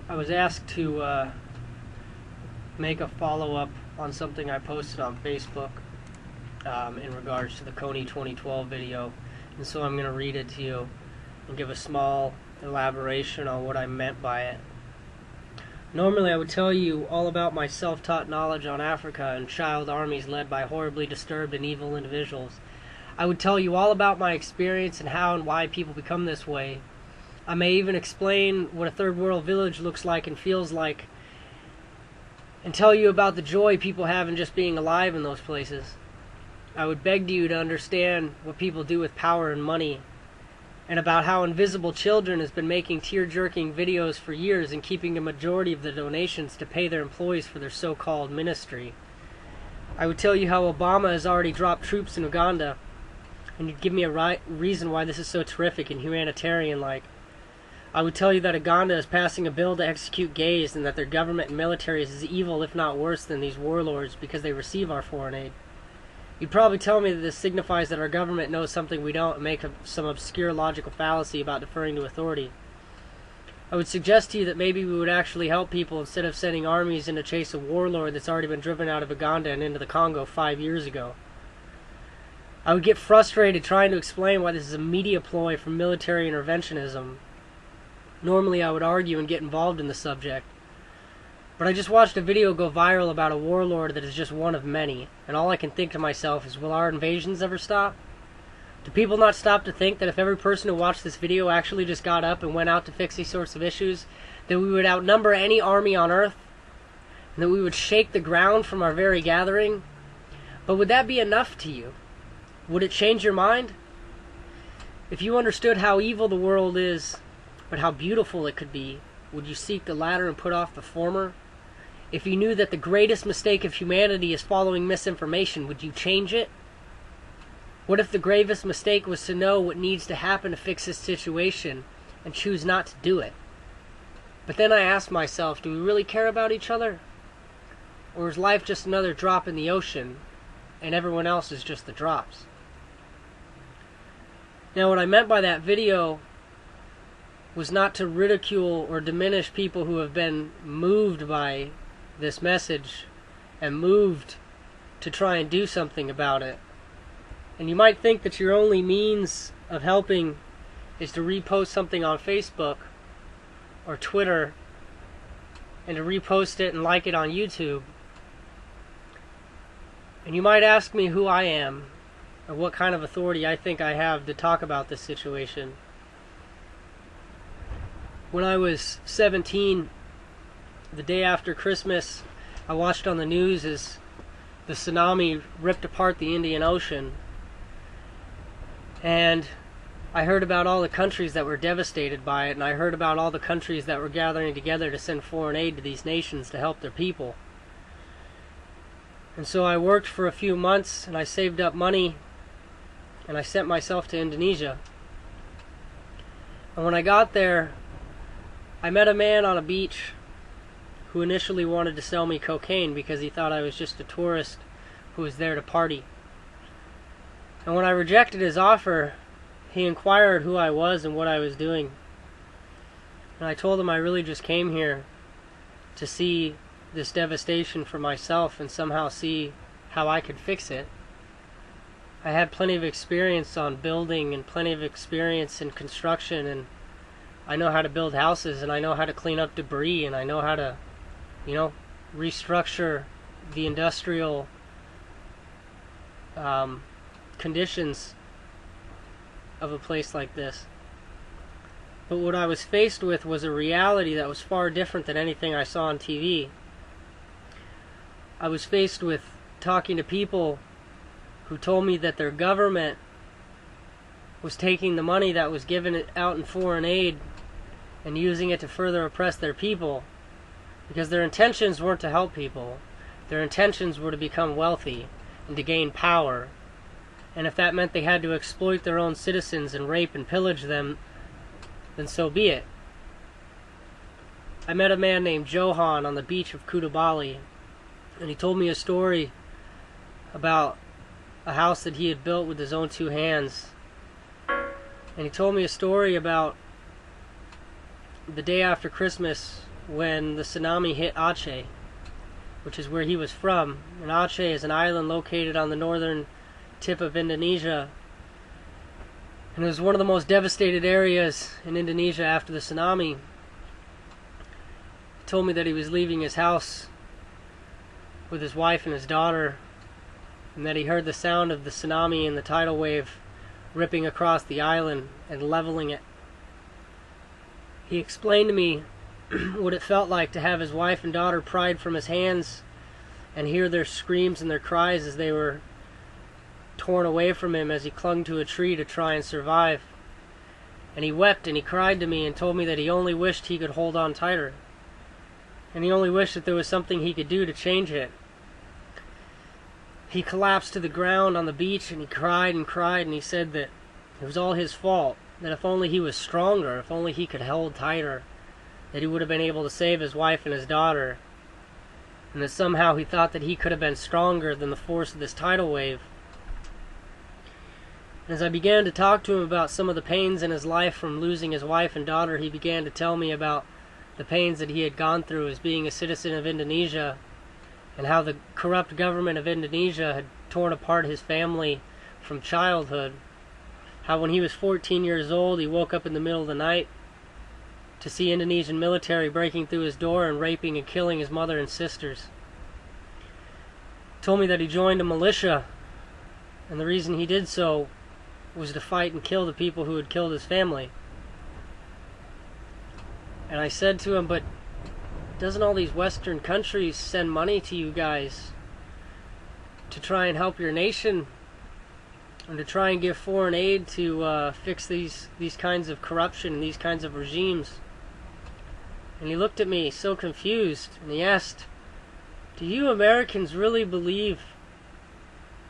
I was asked to make a follow-up on something I posted on Facebook in regards to the Kony 2012 video, and so I'm going to read it to you and give a small elaboration on what I meant by it. Normally I would tell you all about my self-taught knowledge on Africa and child armies led by horribly disturbed and evil individuals. I would tell you all about my experience and how and why people become this way. I may even explain what a third world village looks like and feels like, and tell you about the joy people have in just being alive in those places. I would beg you to understand what people do with power and money, and about how Invisible Children has been making tear-jerking videos for years and keeping a majority of the donations to pay their employees for their so-called ministry. I would tell you how Obama has already dropped troops in Uganda, and you'd give me a reason why this is so terrific and humanitarian-like. I would tell you that Uganda is passing a bill to execute gays and that their government and military is as evil, if not worse, than these warlords because they receive our foreign aid. You'd probably tell me that this signifies that our government knows something we don't and make some obscure logical fallacy about deferring to authority. I would suggest to you that maybe we would actually help people instead of sending armies in to chase a warlord that's already been driven out of Uganda and into the Congo 5 years ago. I would get frustrated trying to explain why this is a media ploy for military interventionism. Normally I would argue and get involved in the subject, but I just watched a video go viral about a warlord that is just one of many, and all I can think to myself is, will our invasions ever stop? Do people not stop to think that if every person who watched this video actually just got up and went out to fix these sorts of issues, that we would outnumber any army on earth, and that we would shake the ground from our very gathering? But would that be enough to you? Would it change your mind? If you understood how evil the world is, but how beautiful it could be, would you seek the latter and put off the former? If you knew that the greatest mistake of humanity is following misinformation, would you change it? What if the gravest mistake was to know what needs to happen to fix this situation and choose not to do it? But then I ask myself, do we really care about each other? Or is life just another drop in the ocean and everyone else is just the drops? Now, what I meant by that video was not to ridicule or diminish people who have been moved by this message and moved to try and do something about it. And you might think that your only means of helping is to repost something on Facebook or Twitter and to repost it and like it on YouTube. And you might ask me who I am or what kind of authority I think I have to talk about this situation. When I was 17, the day after Christmas, I watched on the news as the tsunami ripped apart the Indian Ocean. And I heard about all the countries that were devastated by it, and I heard about all the countries that were gathering together to send foreign aid to these nations to help their people. And so I worked for a few months, and I saved up money, and I sent myself to Indonesia. And when I got there, I met a man on a beach who initially wanted to sell me cocaine because he thought I was just a tourist who was there to party. And when I rejected his offer, he inquired who I was and what I was doing. And I told him I really just came here to see this devastation for myself and somehow see how I could fix it. I had plenty of experience on building and plenty of experience in construction, and I know how to build houses, and I know how to clean up debris, and I know how to, restructure the industrial conditions of a place like this. But what I was faced with was a reality that was far different than anything I saw on TV. I was faced with talking to people who told me that their government was taking the money that was given out in foreign aid and using it to further oppress their people, because their intentions weren't to help people. Their intentions were to become wealthy and to gain power. And if that meant they had to exploit their own citizens and rape and pillage them, then so be it. I met a man named Johan on the beach of Kudabali, and he told me a story about a house that he had built with his own 2 hands. And he told me a story about the day after Christmas when the tsunami hit Aceh, which is where he was from. And Aceh is an island located on the northern tip of Indonesia. And it was one of the most devastated areas in Indonesia after the tsunami. He told me that he was leaving his house with his wife and his daughter, and that he heard the sound of the tsunami and the tidal wave ripping across the island and leveling it. He explained to me what it felt like to have his wife and daughter pried from his hands and hear their screams and their cries as they were torn away from him as he clung to a tree to try and survive. And he wept and he cried to me and told me that he only wished he could hold on tighter. And he only wished that there was something he could do to change it. He collapsed to the ground on the beach and he cried, and he said that it was all his fault, that if only he was stronger, if only he could hold tighter, that he would have been able to save his wife and his daughter, and that somehow he thought that he could have been stronger than the force of this tidal wave. And as I began to talk to him about some of the pains in his life from losing his wife and daughter, he began to tell me about the pains that he had gone through as being a citizen of Indonesia, and how the corrupt government of Indonesia had torn apart his family from childhood. How when he was 14 years old, he woke up in the middle of the night to see Indonesian military breaking through his door and raping and killing his mother and sisters. He told me that he joined a militia, and the reason he did so was to fight and kill the people who had killed his family. And I said to him, but doesn't all these Western countries send money to you guys to try and help your nation, and to try and give foreign aid to fix these kinds of corruption and these kinds of regimes? And he looked at me so confused, and he asked, do you Americans really believe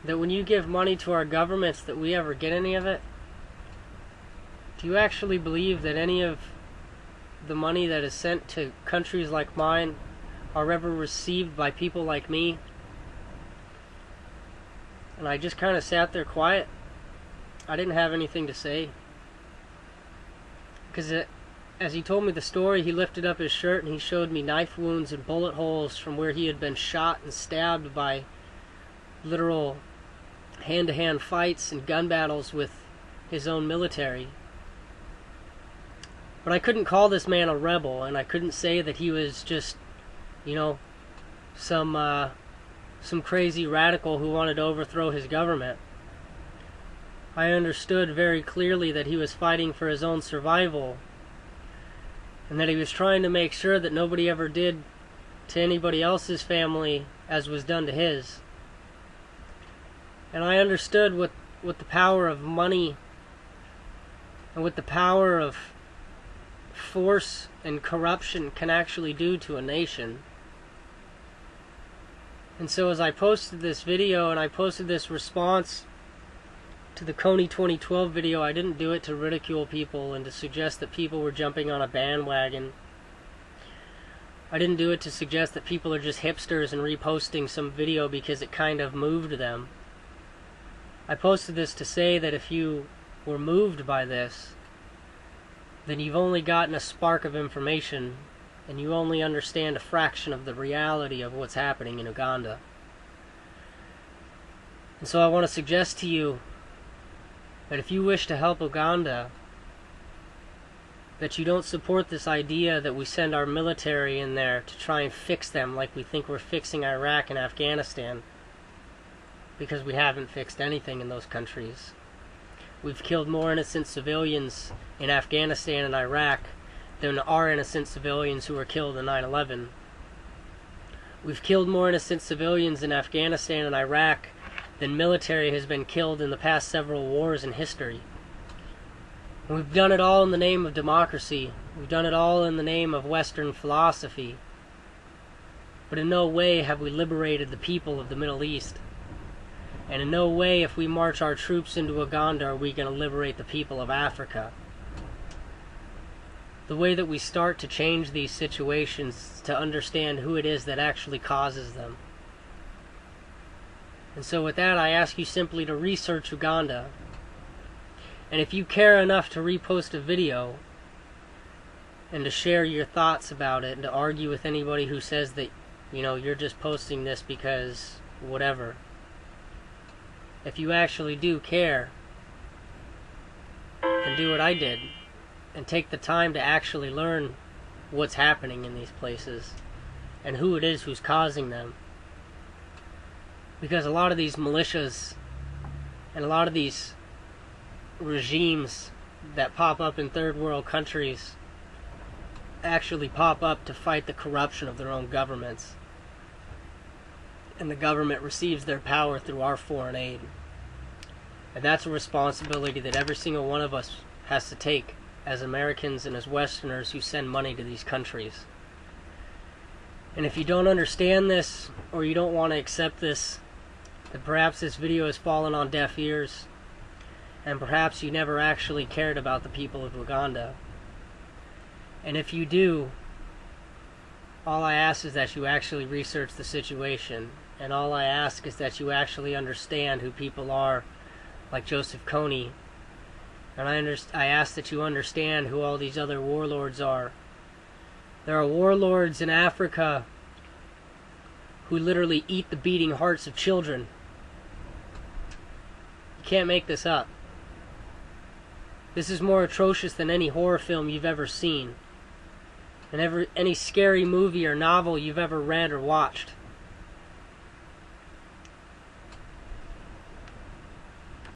that when you give money to our governments that we ever get any of it? Do you actually believe that any of the money that is sent to countries like mine are ever received by people like me? And I just kind of sat there quiet. I didn't have anything to say. Because as he told me the story, he lifted up his shirt and he showed me knife wounds and bullet holes from where he had been shot and stabbed by literal hand-to-hand fights and gun battles with his own military. But I couldn't call this man a rebel, and I couldn't say that he was just, some crazy radical who wanted to overthrow his government. I understood very clearly that he was fighting for his own survival, and that he was trying to make sure that nobody ever did to anybody else's family as was done to his. And I understood what the power of money and what the power of force and corruption can actually do to a nation. And so as I posted this video and I posted this response to the Kony 2012 video, I didn't do it to ridicule people and to suggest that people were jumping on a bandwagon. I didn't do it to suggest that people are just hipsters and reposting some video because it kind of moved them. I posted this to say that if you were moved by this, then you've only gotten a spark of information, and you only understand a fraction of the reality of what's happening in Uganda. And so I want to suggest to you that if you wish to help Uganda, that you don't support this idea that we send our military in there to try and fix them like we think we're fixing Iraq and Afghanistan, because we haven't fixed anything in those countries. We've killed more innocent civilians in Afghanistan and Iraq than are innocent civilians who were killed in 9/11. We've killed more innocent civilians in Afghanistan and Iraq than military has been killed in the past several wars in history. And we've done it all in the name of democracy. We've done it all in the name of Western philosophy. But in no way have we liberated the people of the Middle East. And in no way, if we march our troops into Uganda, are we going to liberate the people of Africa. The way that we start to change these situations is to understand who it is that actually causes them. And so with that, I ask you simply to research Uganda. And if you care enough to repost a video, and to share your thoughts about it, and to argue with anybody who says that, you're just posting this because whatever. If you actually do care, then do what I did and take the time to actually learn what's happening in these places and who it is who's causing them. Because a lot of these militias and a lot of these regimes that pop up in third world countries actually pop up to fight the corruption of their own governments. And the government receives their power through our foreign aid. And that's a responsibility that every single one of us has to take as Americans and as Westerners who send money to these countries. And if you don't understand this, or you don't want to accept this, then perhaps this video has fallen on deaf ears, and perhaps you never actually cared about the people of Uganda. And if you do, all I ask is that you actually research the situation, and all I ask is that you actually understand who people are like Joseph Kony, and I ask that you understand who all these other warlords are. There are warlords in Africa who literally eat the beating hearts of children. You can't make this up. This is more atrocious than any horror film you've ever seen, and any scary movie or novel you've ever read or watched.